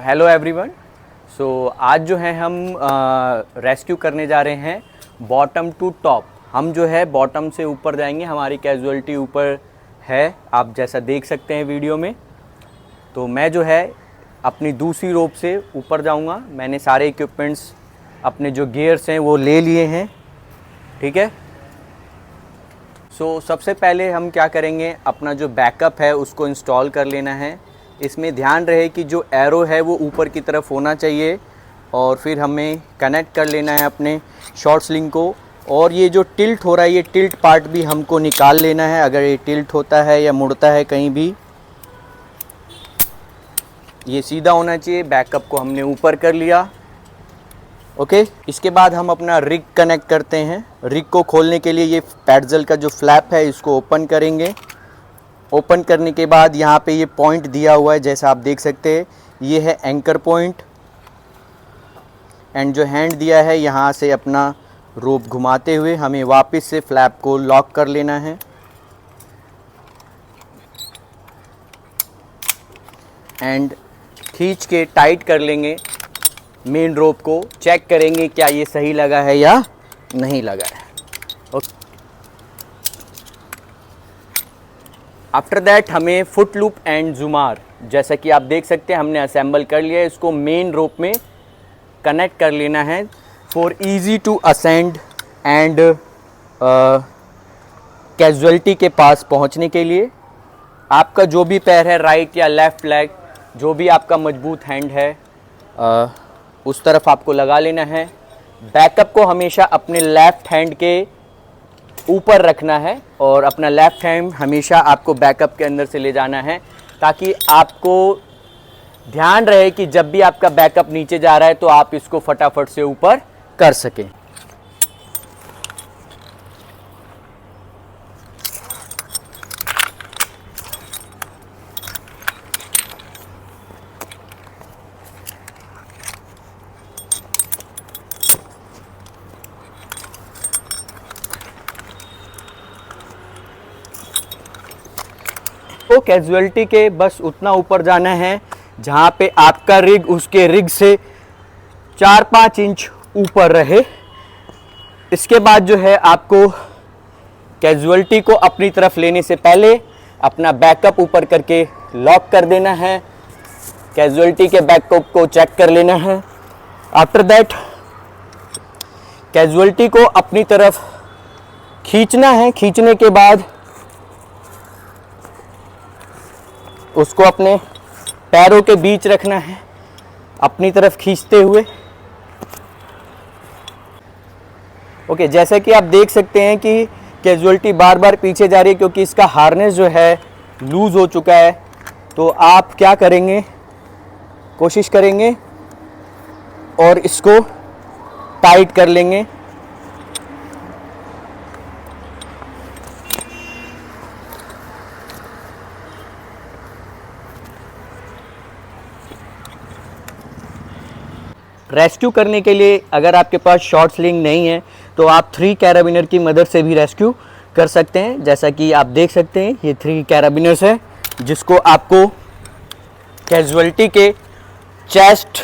Hello everyone. सो आज जो है हम रेस्क्यू करने जा रहे हैं बॉटम टू टॉप। हम जो है बॉटम से ऊपर जाएंगे, हमारी कैजुअलिटी ऊपर है, आप जैसा देख सकते हैं वीडियो में। तो मैं जो है अपनी दूसरी रोप से ऊपर जाऊंगा। मैंने सारे इक्विपमेंट्स, अपने जो गियर्स हैं वो ले लिए हैं, ठीक है। सो सबसे पहले हम क्या करेंगे, अपना जो बैकअप है उसको इंस्टॉल कर लेना है। इसमें ध्यान रहे कि जो एरो है वो ऊपर की तरफ होना चाहिए, और फिर हमें कनेक्ट कर लेना है अपने शॉर्ट स्लिंग को। और ये जो टिल्ट हो रहा है, ये टिल्ट पार्ट भी हमको निकाल लेना है। अगर ये टिल्ट होता है या मुड़ता है कहीं भी, ये सीधा होना चाहिए। बैकअप को हमने ऊपर कर लिया, ओके। इसके बाद हम अपना रिग कनेक्ट करते हैं। रिग को खोलने के लिए ये पैडल का जो फ्लैप है इसको ओपन करेंगे। ओपन करने के बाद यहाँ पे ये पॉइंट दिया हुआ है, जैसा आप देख सकते हैं, ये है एंकर पॉइंट। एंड जो हैंड दिया है, यहाँ से अपना रोप घुमाते हुए हमें वापस से फ्लैप को लॉक कर लेना है। एंड खींच के टाइट कर लेंगे मेन रोप को। चेक करेंगे क्या ये सही लगा है या नहीं लगा है। आफ्टर दैट हमें फुट लूप एंड जुमार, जैसा कि आप देख सकते हैं, हमने असेंबल कर लिया है। इसको मेन रोप में कनेक्ट कर लेना है for easy to ascend and casualty के पास पहुंचने के लिए। आपका जो भी पैर है, राइट या लेफ्ट लेग, जो भी आपका मजबूत हैंड है, उस तरफ आपको लगा लेना है। बैकअप को हमेशा अपने लेफ्ट हैंड के ऊपर रखना है, और अपना लेफ्ट हैंड हमेशा आपको बैकअप के अंदर से ले जाना है, ताकि आपको ध्यान रहे कि जब भी आपका बैकअप नीचे जा रहा है तो आप इसको फटाफट से ऊपर कर सकें। तो कैजुअलिटी के बस उतना ऊपर जाना है जहाँ पे आपका रिग उसके रिग से 4-5 इंच ऊपर रहे। इसके बाद जो है आपको कैजुअलिटी को अपनी तरफ लेने से पहले अपना बैकअप ऊपर करके लॉक कर देना है। कैजुअलिटी के बैकअप को चेक कर लेना है। आफ्टर दैट कैजुअलिटी को अपनी तरफ खींचना है। खींचने के बाद उसको अपने पैरों के बीच रखना है, अपनी तरफ खींचते हुए। ओके, जैसा कि आप देख सकते हैं कि कैजुअलिटी बार बार पीछे जा रही है, क्योंकि इसका हार्नेस जो है लूज हो चुका है। तो आप क्या करेंगे, कोशिश करेंगे और इसको टाइट कर लेंगे। रेस्क्यू करने के लिए अगर आपके पास शॉर्ट स्लिंग नहीं है तो आप 3 कैराबिनर की मदद से भी रेस्क्यू कर सकते हैं। जैसा कि आप देख सकते हैं, ये 3 कैराबिनर्स है, जिसको आपको कैजुअलिटी के चेस्ट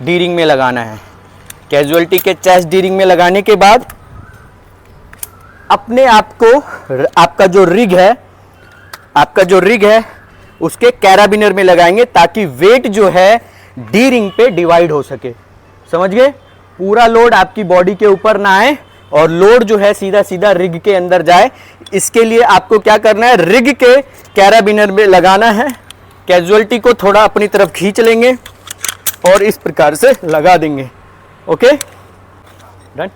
डीरिंग में लगाना है। कैजुअलिटी के चेस्ट डीरिंग में लगाने के बाद अपने आप को आपका जो रिग है उसके कैराबिनर में लगाएंगे, ताकि वेट जो है डीरिंग पे डिवाइड हो सके। समझ गए? पूरा लोड आपकी बॉडी के ऊपर ना आए और लोड जो है सीधा सीधा रिग के अंदर जाए। इसके लिए आपको क्या करना है, रिग के कैराबिनर में लगाना है। कैजुअलिटी को थोड़ा अपनी तरफ खींच लेंगे और इस प्रकार से लगा देंगे। Okay, done.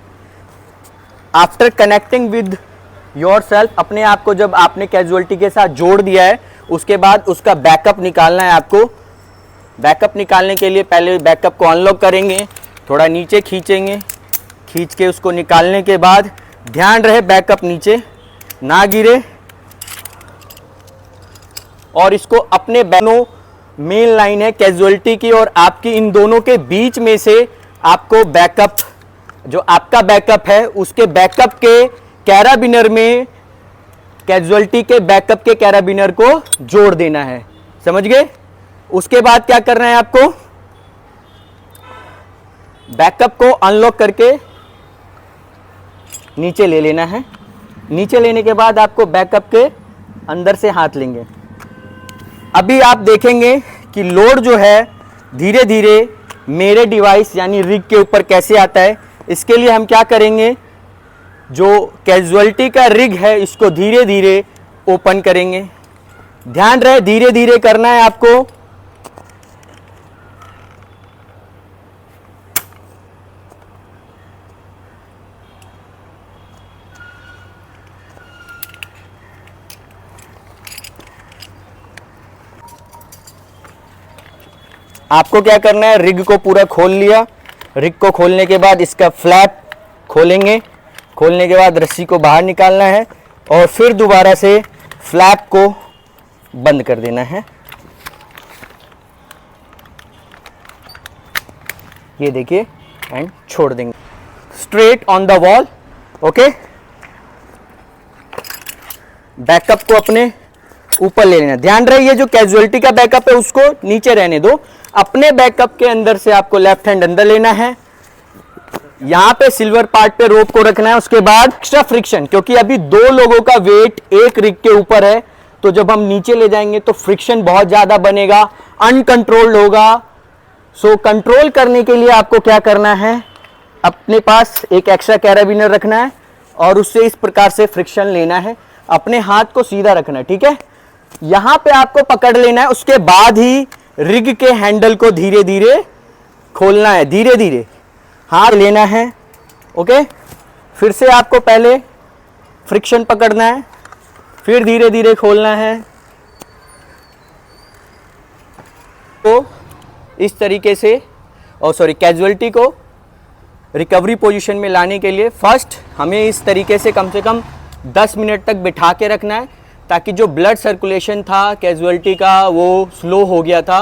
After connecting with yourself, अपने आप को जब आपने कैजुअलिटी के साथ जोड़ दिया है, उसके बाद उसका बैकअप निकालना है आपको। बैकअप निकालने के लिए पहले बैकअप को अनलॉक करेंगे, थोड़ा नीचे खींचेंगे। खींच के उसको निकालने के बाद ध्यान रहे बैकअप नीचे ना गिरे, और इसको अपने दोनों मेन लाइन है कैजुअलिटी की और आपकी, इन दोनों के बीच में से आपको बैकअप, जो आपका बैकअप है उसके बैकअप के कैराबिनर में कैजुअलिटी के बैकअप के कैराबिनर को जोड़ देना है। समझ गए? उसके बाद क्या करना है आपको, बैकअप को अनलॉक करके नीचे ले लेना है। नीचे लेने के बाद आपको बैकअप के अंदर से हाथ लेंगे। अभी आप देखेंगे कि लोड जो है धीरे धीरे मेरे डिवाइस यानी रिग के ऊपर कैसे आता है। इसके लिए हम क्या करेंगे, जो कैजुअलिटी का रिग है इसको धीरे धीरे ओपन करेंगे। ध्यान रहे धीरे धीरे करना है आपको। आपको क्या करना है, रिग को पूरा खोल लिया। रिग को खोलने के बाद इसका फ्लैप खोलेंगे। खोलने के बाद रस्सी को बाहर निकालना है और फिर दोबारा से फ्लैप को बंद कर देना है। ये देखिए एंड छोड़ देंगे straight on the wall. Okay, backup को अपने ऊपर ले लेना। ध्यान रहे ये जो कैजुअलिटी का बैकअप है उसको नीचे रहने दो। अपने बैकअप के अंदर से आपको लेफ्ट हैंड अंदर लेना है। यहां पे सिल्वर पार्ट पे रोप को रखना है। उसके बाद एक्स्ट्रा फ्रिक्शन, क्योंकि अभी 2 लोगों का वेट एक रिग के ऊपर है, तो जब हम नीचे ले जाएंगे तो फ्रिक्शन बहुत ज्यादा बनेगा, अनकंट्रोल्ड होगा। सो कंट्रोल करने के लिए आपको क्या करना है, अपने पास एक एक्स्ट्रा कैराबिनर रखना है और उससे इस प्रकार से फ्रिक्शन लेना है। अपने हाथ को सीधा रखना है, ठीक है। यहां पे आपको पकड़ लेना है। उसके बाद ही रिग के हैंडल को धीरे धीरे खोलना है। धीरे धीरे हाथ लेना है। ओके, फिर से आपको पहले फ्रिक्शन पकड़ना है, फिर धीरे धीरे खोलना है। तो इस तरीके से कैजुअलिटी को रिकवरी पोजीशन में लाने के लिए फर्स्ट हमें इस तरीके से कम 10 मिनट तक बिठा के रखना है, ताकि जो ब्लड सर्कुलेशन था कैजुअलिटी का वो स्लो हो गया था।